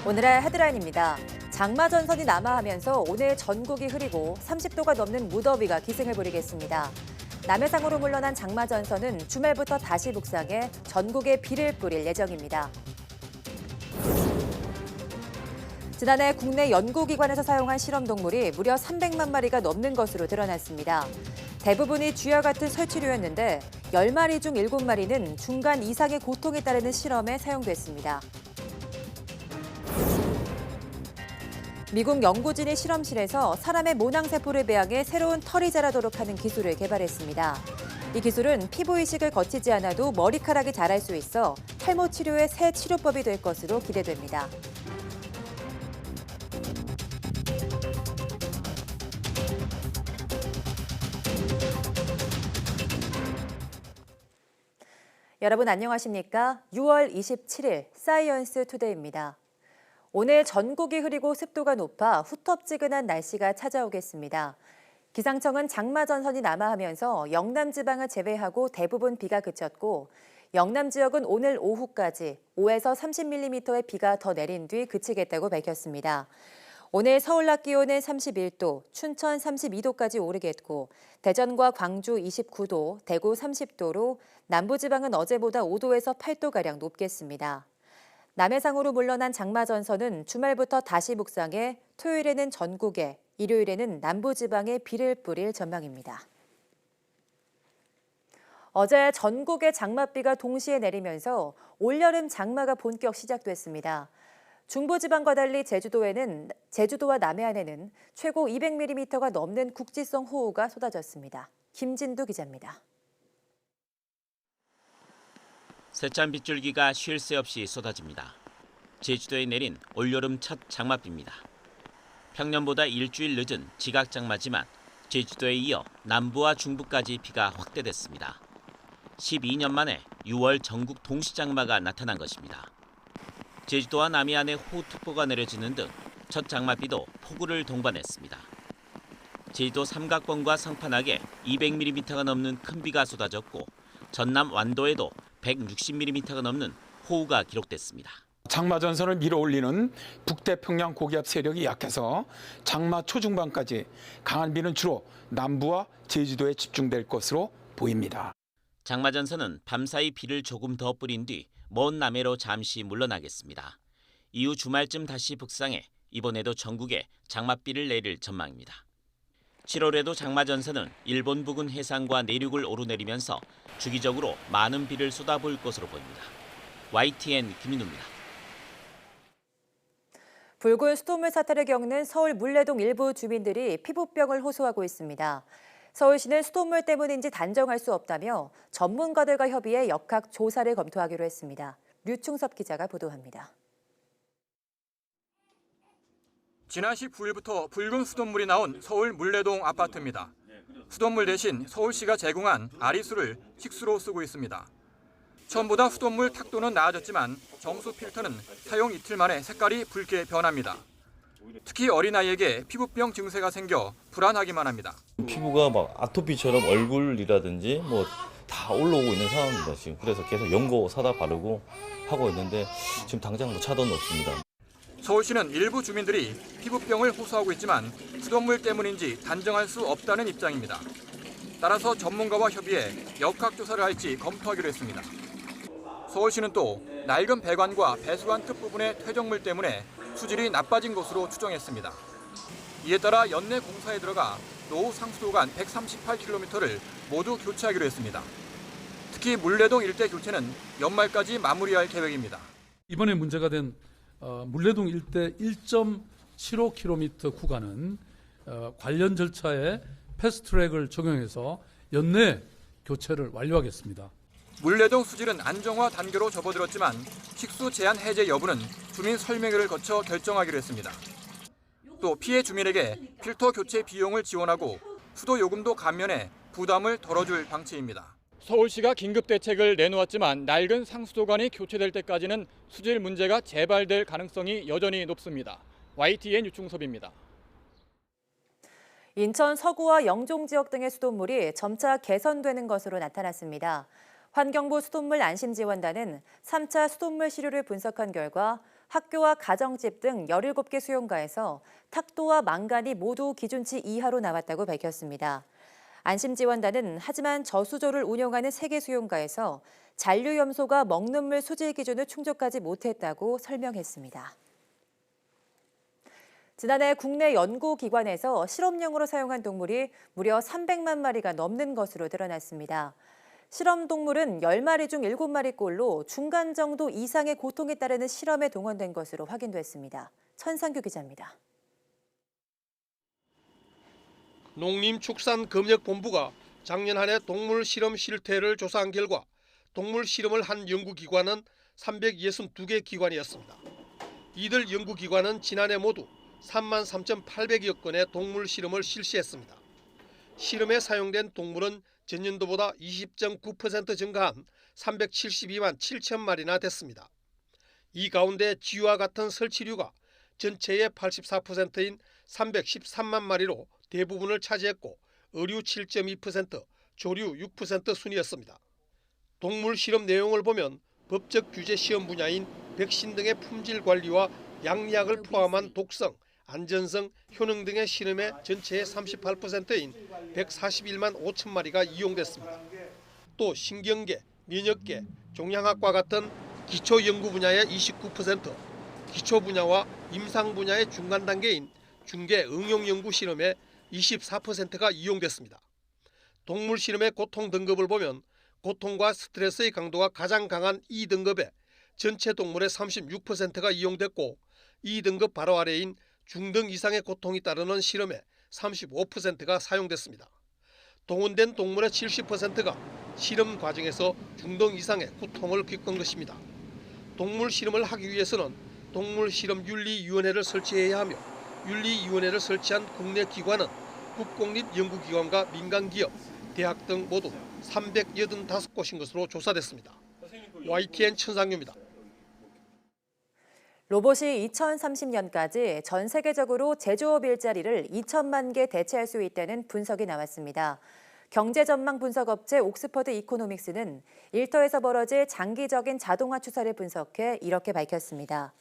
오늘의 헤드라인입니다. 장마 전선이 남하하면서 오늘 전국이 흐리고 30도가 넘는 무더위가 기승을 부리겠습니다. 남해상으로 물러난 장마 전선은 주말부터 다시 북상해 전국에 비를 뿌릴 예정입니다. 지난해 국내 연구기관에서 사용한 실험동물이 무려 300만 마리가 넘는 것으로 드러났습니다. 대부분이 쥐와 같은 설치류였는데 10마리 중 7마리는 중간 이상의 고통이 따르는 실험에 사용됐습니다. 미국 연구진이 실험실에서 사람의 모낭세포를 배양해 새로운 털이 자라도록 하는 기술을 개발했습니다. 이 기술은 피부 이식을 거치지 않아도 머리카락이 자랄 수 있어 탈모 치료의 새 치료법이 될 것으로 기대됩니다. 여러분 안녕하십니까? 6월 27일 사이언스 투데이입니다. 오늘 전국이 흐리고 습도가 높아 후텁지근한 날씨가 찾아오겠습니다. 기상청은 장마 전선이 남하하면서 영남 지방을 제외하고 대부분 비가 그쳤고 영남 지역은 오늘 오후까지 5에서 30mm의 비가 더 내린 뒤 그치겠다고 밝혔습니다. 오늘 서울 낮 기온은 31도, 춘천 32도까지 오르겠고 대전과 광주 29도, 대구 30도로 남부지방은 어제보다 5도에서 8도가량 높겠습니다. 남해상으로 물러난 장마 전선은 주말부터 다시 북상해 토요일에는 전국에, 일요일에는 남부지방에 비를 뿌릴 전망입니다. 어제 전국에 장맛비가 동시에 내리면서 올여름 장마가 본격 시작됐습니다. 중부지방과 달리 제주도와 남해안에는 최고 200mm가 넘는 국지성 호우가 쏟아졌습니다. 김진두 기자입니다. 세찬 빗줄기가 쉴 새 없이 쏟아집니다. 제주도에 내린 올여름 첫 장맛비입니다. 평년보다 일주일 늦은 지각장마지만 제주도에 이어 남부와 중부까지 비가 확대됐습니다. 12년 만에 6월 전국 동시장마가 나타난 것입니다. 제주도와 남해안에 호우특보가 내려지는 등 첫 장맛비도 폭우를 동반했습니다. 제주도 삼각봉과 성판악에 200mm가 넘는 큰 비가 쏟아졌고 전남 완도에도 160mm가 넘는 호우가 기록됐습니다. 장마 전선을 밀어올리는 북태평양 고기압 세력이 약해서 장마 초중반까지 강한 비는 주로 남부와 제주도에 집중될 것으로 보입니다. 장마 전선은 밤사이 비를 조금 더 뿌린 뒤 먼 남해로 잠시 물러나겠습니다. 이후 주말쯤 다시 북상해 이번에도 전국에 장맛비를 내릴 전망입니다. 7월에도 장마 전선은 일본 부근 해상과 내륙을 오르내리면서 주기적으로 많은 비를 쏟아부을 것으로 보입니다. YTN 김민우입니다. 붉은 수돗물 사태를 겪는 서울 물레동 일부 주민들이 피부병을 호소하고 있습니다. 서울시는 수돗물 때문인지 단정할 수 없다며 전문가들과 협의해 역학 조사를 검토하기로 했습니다. 류충섭 기자가 보도합니다. 지난 19일부터 붉은 수돗물이 나온 서울 물레동 아파트입니다. 수돗물 대신 서울시가 제공한 아리수를 식수로 쓰고 있습니다. 처음보다 수돗물 탁도는 나아졌지만 정수 필터는 사용 이틀 만에 색깔이 붉게 변합니다. 특히 어린아이에게 피부병 증세가 생겨 불안하기만 합니다. 피부가 막 아토피처럼 얼굴이라든지 뭐 다 올라오고 있는 상황입니다. 지금 그래서 계속 연고 사다 바르고 하고 있는데 지금 당장 뭐 차도는 없습니다. 서울시는 일부 주민들이 피부병을 호소하고 있지만 수돗물 때문인지 단정할 수 없다는 입장입니다. 따라서 전문가와 협의해 역학조사를 할지 검토하기로 했습니다. 서울시는 또 낡은 배관과 배수관 끝부분의 퇴적물 때문에 수질이 나빠진 것으로 추정했습니다. 이에 따라 연내 공사에 들어가 노후 상수도관 138km를 모두 교체하기로 했습니다. 특히 물레동 일대 교체는 연말까지 마무리할 계획입니다. 이번에 문제가 된 물레동 일대 1.75km 구간은 관련 절차에 패스트트랙을 적용해서 연내 교체를 완료하겠습니다. 물레동 수질은 안정화 단계로 접어들었지만 식수 제한 해제 여부는 주민 설명회를 거쳐 결정하기로 했습니다. 또 피해 주민에게 필터 교체 비용을 지원하고 수도 요금도 감면해 부담을 덜어줄 방침입니다. 서울시가 긴급 대책을 내놓았지만 낡은 상수도관이 교체될 때까지는 수질 문제가 재발될 가능성이 여전히 높습니다. YTN 유충섭입니다. 인천 서구와 영종 지역 등의 수돗물이 점차 개선되는 것으로 나타났습니다. 환경부 수돗물 안심지원단은 3차 수돗물 시료를 분석한 결과 학교와 가정집 등 17개 수용가에서 탁도와 망간이 모두 기준치 이하로 나왔다고 밝혔습니다. 안심지원단은 하지만 저수조를 운영하는 3개 수용가에서 잔류염소가 먹는 물 수질 기준을 충족하지 못했다고 설명했습니다. 지난해 국내 연구기관에서 실험용으로 사용한 동물이 무려 300만 마리가 넘는 것으로 드러났습니다. 실험 동물은 10마리 중 7마리꼴로 중간 정도 이상의 고통에 따르는 실험에 동원된 것으로 확인됐습니다. 천상규 기자입니다. 농림축산검역본부가 작년 한 해 동물 실험 실태를 조사한 결과 동물 실험을 한 연구기관은 362개 기관이었습니다. 이들 연구기관은 지난해 모두 33,800여 건의 동물 실험을 실시했습니다. 실험에 사용된 동물은 전년도보다 20.9% 증가한 372만 7천 마리나 됐습니다. 이 가운데 쥐와 같은 설치류가 전체의 84%인 313만 마리로 대부분을 차지했고 어류 7.2%, 조류 6% 순이었습니다. 동물 실험 내용을 보면 법적 규제 시험 분야인 백신 등의 품질 관리와 양약을 포함한 독성, 안전성, 효능 등의 실험의 전체의 38%인 141만 5천 마리가 이용됐습니다. 또 신경계, 면역계, 종양학과 같은 기초 연구 분야의 29%, 기초 분야와 임상 분야의 중간 단계인 중계 응용 연구 실험의 24%가 이용됐습니다. 동물 실험의 고통 등급을 보면 고통과 스트레스의 강도가 가장 강한 2등급에 전체 동물의 36%가 이용됐고 2등급 바로 아래인 중등 이상의 고통이 따르는 실험에 35%가 사용됐습니다. 동원된 동물의 70%가 실험 과정에서 중등 이상의 고통을 겪은 것입니다. 동물 실험을 하기 위해서는 동물실험윤리위원회를 설치해야 하며 윤리위원회를 설치한 국내 기관은 국공립연구기관과 민간기업, 대학 등 모두 385곳인 것으로 조사됐습니다. YTN 천상규입니다. 로봇이 2030년까지 전 세계적으로 제조업 일자리를 2천만 개 대체할 수 있다는 분석이 나왔습니다. 경제전망 분석업체 옥스퍼드 이코노믹스는 일터에서 벌어질 장기적인 자동화 추세를 분석해 이렇게 밝혔습니다.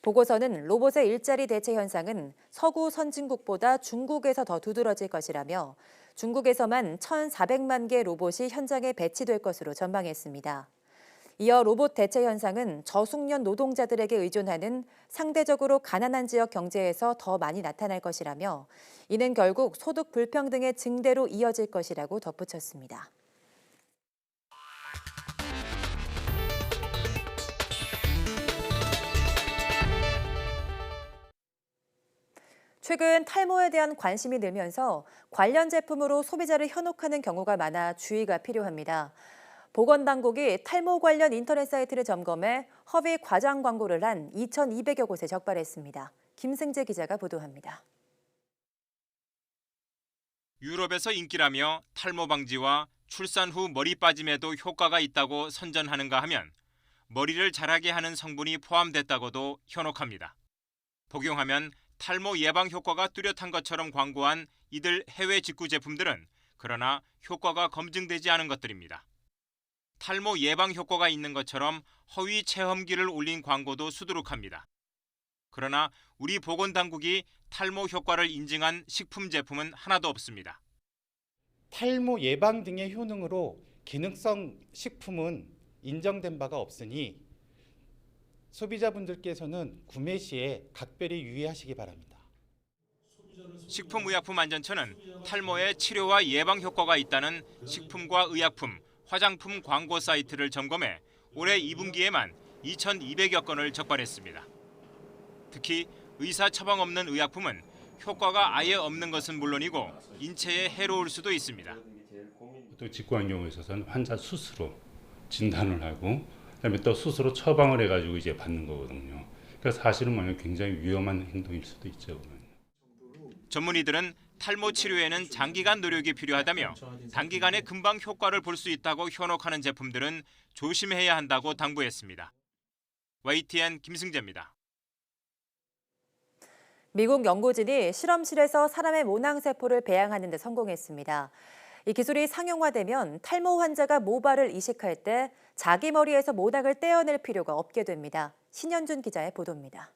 보고서는 로봇의 일자리 대체 현상은 서구 선진국보다 중국에서 더 두드러질 것이라며 중국에서만 1,400만 개 로봇이 현장에 배치될 것으로 전망했습니다. 이어 로봇 대체 현상은 저숙련 노동자들에게 의존하는 상대적으로 가난한 지역 경제에서 더 많이 나타날 것이라며 이는 결국 소득 불평등의 증대로 이어질 것이라고 덧붙였습니다. 최근 탈모에 대한 관심이 늘면서 관련 제품으로 소비자를 현혹하는 경우가 많아 주의가 필요합니다. 보건당국이 탈모 관련 인터넷 사이트를 점검해 허위 과장 광고를 한 2,200여 곳에 적발했습니다. 김승재 기자가 보도합니다. 유럽에서 인기라며 탈모 방지와 출산 후 머리 빠짐에도 효과가 있다고 선전하는가 하면 머리를 자라게 하는 성분이 포함됐다고도 현혹합니다. 복용하면 탈모 예방 효과가 뚜렷한 것처럼 광고한 이들 해외 직구 제품들은 그러나 효과가 검증되지 않은 것들입니다. 탈모 예방 효과가 있는 것처럼 허위 체험기를 올린 광고도 수두룩합니다. 그러나 우리 보건당국이 탈모 효과를 인증한 식품 제품은 하나도 없습니다. 탈모 예방 등의 효능으로 기능성 식품은 인정된 바가 없으니 소비자분들께서는 구매 시에 각별히 유의하시기 바랍니다. 식품의약품안전처는 탈모의 치료와 예방 효과가 있다는 식품과 의약품, 화장품 광고 사이트를 점검해 올해 2분기에만 2,200여 건을 적발했습니다. 특히 의사 처방 없는 의약품은 효과가 아예 없는 것은 물론이고 인체에 해로울 수도 있습니다. 또 직구한 경우에 있어서는 환자 스스로 진단을 하고 그다음에 또 스스로 처방을 해가지고 이제 받는 거거든요. 그래서 사실은 굉장히 위험한 행동일 수도 있죠. 전문의들은 탈모 치료에는 장기간 노력이 필요하다며 단기간에 금방 효과를 볼 수 있다고 현혹하는 제품들은 조심해야 한다고 당부했습니다. YTN 김승재입니다. 미국 연구진이 실험실에서 사람의 모낭세포를 배양하는 데 성공했습니다. 이 기술이 상용화되면 탈모 환자가 모발을 이식할 때 자기 머리에서 모낭을 떼어낼 필요가 없게 됩니다. 신현준 기자의 보도입니다.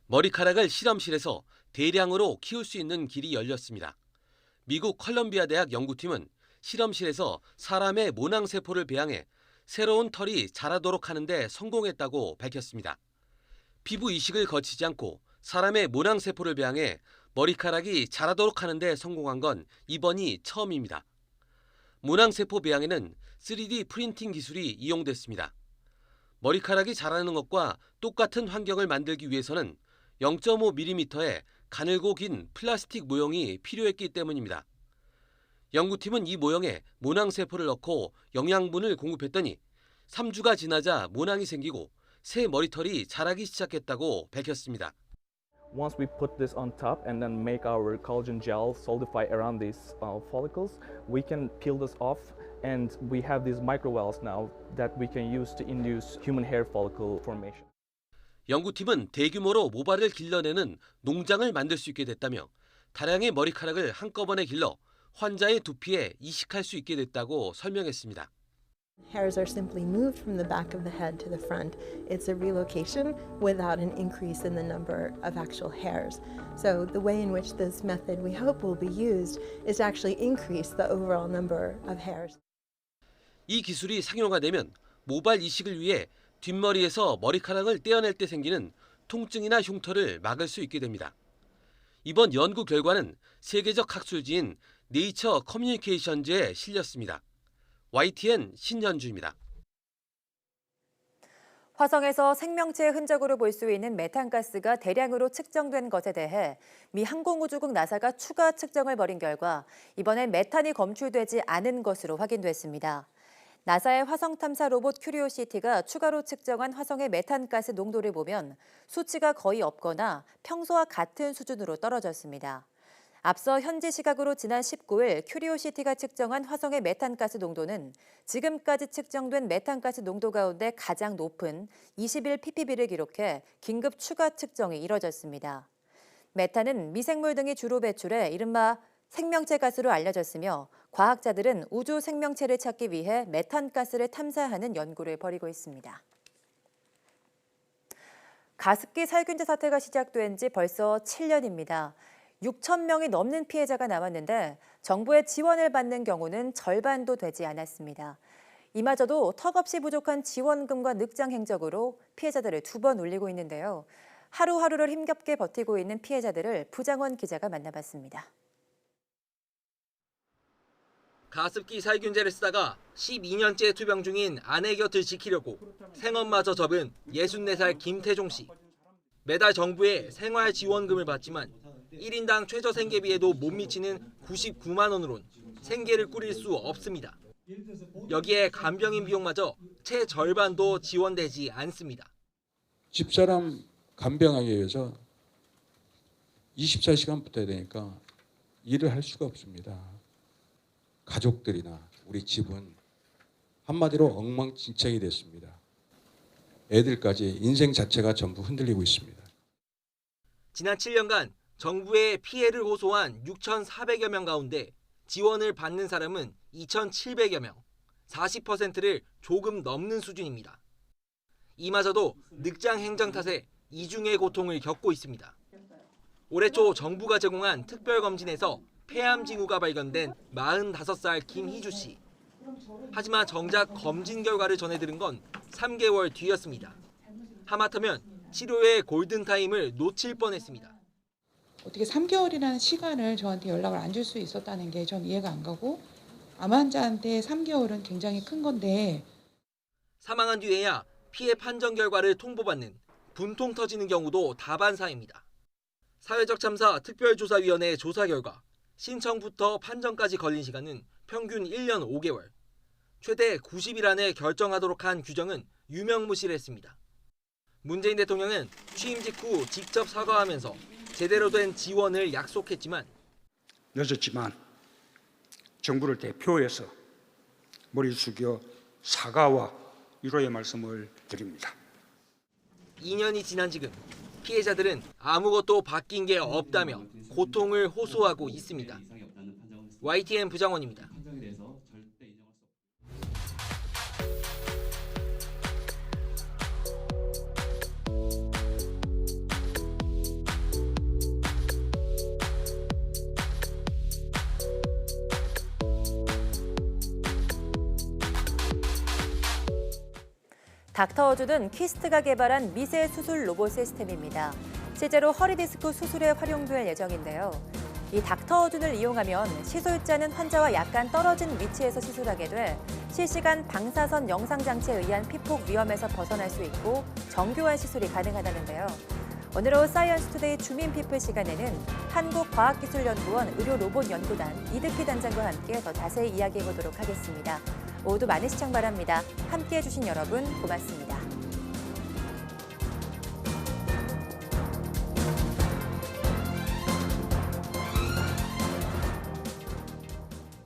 머리카락을 실험실에서 대량으로 키울 수 있는 길이 열렸습니다. 미국 컬럼비아 대학 연구팀은 실험실에서 사람의 모낭세포를 배양해 새로운 털이 자라도록 하는 데 성공했다고 밝혔습니다. 피부 이식을 거치지 않고 사람의 모낭세포를 배양해 머리카락이 자라도록 하는 데 성공한 건 이번이 처음입니다. 모낭세포 배양에는 3D 프린팅 기술이 이용됐습니다. 머리카락이 자라는 것과 똑같은 환경을 만들기 위해서는 0.5mm의 가늘고 긴 플라스틱 모형이 필요했기 때문입니다. 연구팀은 이 모형에 모낭세포를 넣고 영양분을 공급했더니 3주가 지나자 모낭이 생기고 새 머리털이 자라기 시작했다고 밝혔습니다. Once we put this on top and then make our collagen gel solidify around these follicles, we can peel this off and we have these microwells now that we can use to induce human hair follicle formation. 연구팀은 대규모로 모발을 길러내는 농장을 만들 수 있게 됐다며 다량의 머리카락을 한꺼번에 길러 환자의 두피에 이식할 수 있게 됐다고 설명했습니다. Hairs are simply moved from the back of the head to the front. It's a relocation without an increase in the number of actual hairs. So the way in which this method we hope will be used is to actually increase the overall number of hairs. 이 기술이 상용화 되면 모발 이식을 위해 뒷머리에서 머리카락을 떼어낼 때 생기는 통증이나 흉터를 막을 수 있게 됩니다. 이번 연구 결과는 세계적 학술지인 네이처 커뮤니케이션즈에 실렸습니다. YTN 신현주입니다. 화성에서 생명체의 흔적으로 볼 수 있는 메탄가스가 대량으로 측정된 것에 대해 미 항공우주국 나사가 추가 측정을 벌인 결과 이번엔 메탄이 검출되지 않은 것으로 확인됐습니다. 나사의 화성 탐사 로봇 큐리오시티가 추가로 측정한 화성의 메탄가스 농도를 보면 수치가 거의 없거나 평소와 같은 수준으로 떨어졌습니다. 앞서 현지 시각으로 지난 19일 큐리오시티가 측정한 화성의 메탄가스 농도는 지금까지 측정된 메탄가스 농도 가운데 가장 높은 21ppb를 기록해 긴급 추가 측정이 이뤄졌습니다. 메탄은 미생물 등이 주로 배출해 이른바 생명체 가스로 알려졌으며 과학자들은 우주 생명체를 찾기 위해 메탄가스를 탐사하는 연구를 벌이고 있습니다. 가습기 살균제 사태가 시작된 지 벌써 7년입니다. 6천 명이 넘는 피해자가 남았는데 정부의 지원을 받는 경우는 절반도 되지 않았습니다. 이마저도 턱없이 부족한 지원금과 늑장 행적으로 피해자들을 2번 울리고 있는데요. 하루하루를 힘겹게 버티고 있는 피해자들을 부장원 기자가 만나봤습니다. 가습기 살균제를 쓰다가 12년째 투병 중인 아내 곁을 지키려고 생업마저 접은 64살 김태종 씨. 매달 정부의 생활 지원금을 받지만 1인당 최저 생계비에도 못 미치는 99만 원으론 생계를 꾸릴 수 없습니다. 여기에 간병인 비용마저 채 절반도 지원되지 않습니다. 집사람 간병하기 위해서 24시간 붙어야 되니까 일을 할 수가 없습니다. 가족들이나 우리 집은 한마디로 엉망진창이 됐습니다. 애들까지 인생 자체가 전부 흔들리고 있습니다. 지난 7년간 정부에 피해를 호소한 6,400여 명 가운데 지원을 받는 사람은 2,700여 명, 40%를 조금 넘는 수준입니다. 이마저도 늑장 행정 탓에 이중의 고통을 겪고 있습니다. 올해 초 정부가 제공한 특별검진에서 폐암 징후가 발견된 45살 김희주 씨. 하지만 정작 검진 결과를 전해들은 건 3개월 뒤였습니다. 하마터면 치료의 골든타임을 놓칠 뻔했습니다. 어떻게 3개월이라는 시간을 저한테 연락을 안 줄 수 있었다는 게 전 이해가 안 가고 암 환자한테 3개월은 굉장히 큰 건데 사망한 뒤에야 피해 판정 결과를 통보받는 분통 터지는 경우도 다반사입니다. 사회적 참사 특별조사위원회 조사 결과 신청부터 판정까지 걸린 시간은 평균 1년 5개월. 최대 90일 안에 결정하도록 한 규정은 유명무실했습니다. 문재인 대통령은 취임 직후 직접 사과하면서 제대로 된 지원을 약속했지만 늦었지만 정부를 대표해서 머리 숙여 사과와 위로의 말씀을 드립니다. 2년이 지난 지금 피해자들은 아무것도 바뀐 게 없다며 고통을 호소하고 있습니다. YTN 부장원입니다. 닥터어주는 퀴스트가 개발한 미세 수술 로봇 시스템입니다. 실제로 허리 디스크 수술에 활용될 예정인데요. 이 닥터어준을 이용하면 시술자는 환자와 약간 떨어진 위치에서 시술하게 돼 실시간 방사선 영상 장치에 의한 피폭 위험에서 벗어날 수 있고 정교한 시술이 가능하다는데요. 오늘 오후 사이언스 투데이 주민피플 시간에는 한국과학기술연구원 의료로봇연구단 이득희 단장과 함께 더 자세히 이야기해보도록 하겠습니다. 모두 많은 시청 바랍니다. 함께해 주신 여러분 고맙습니다.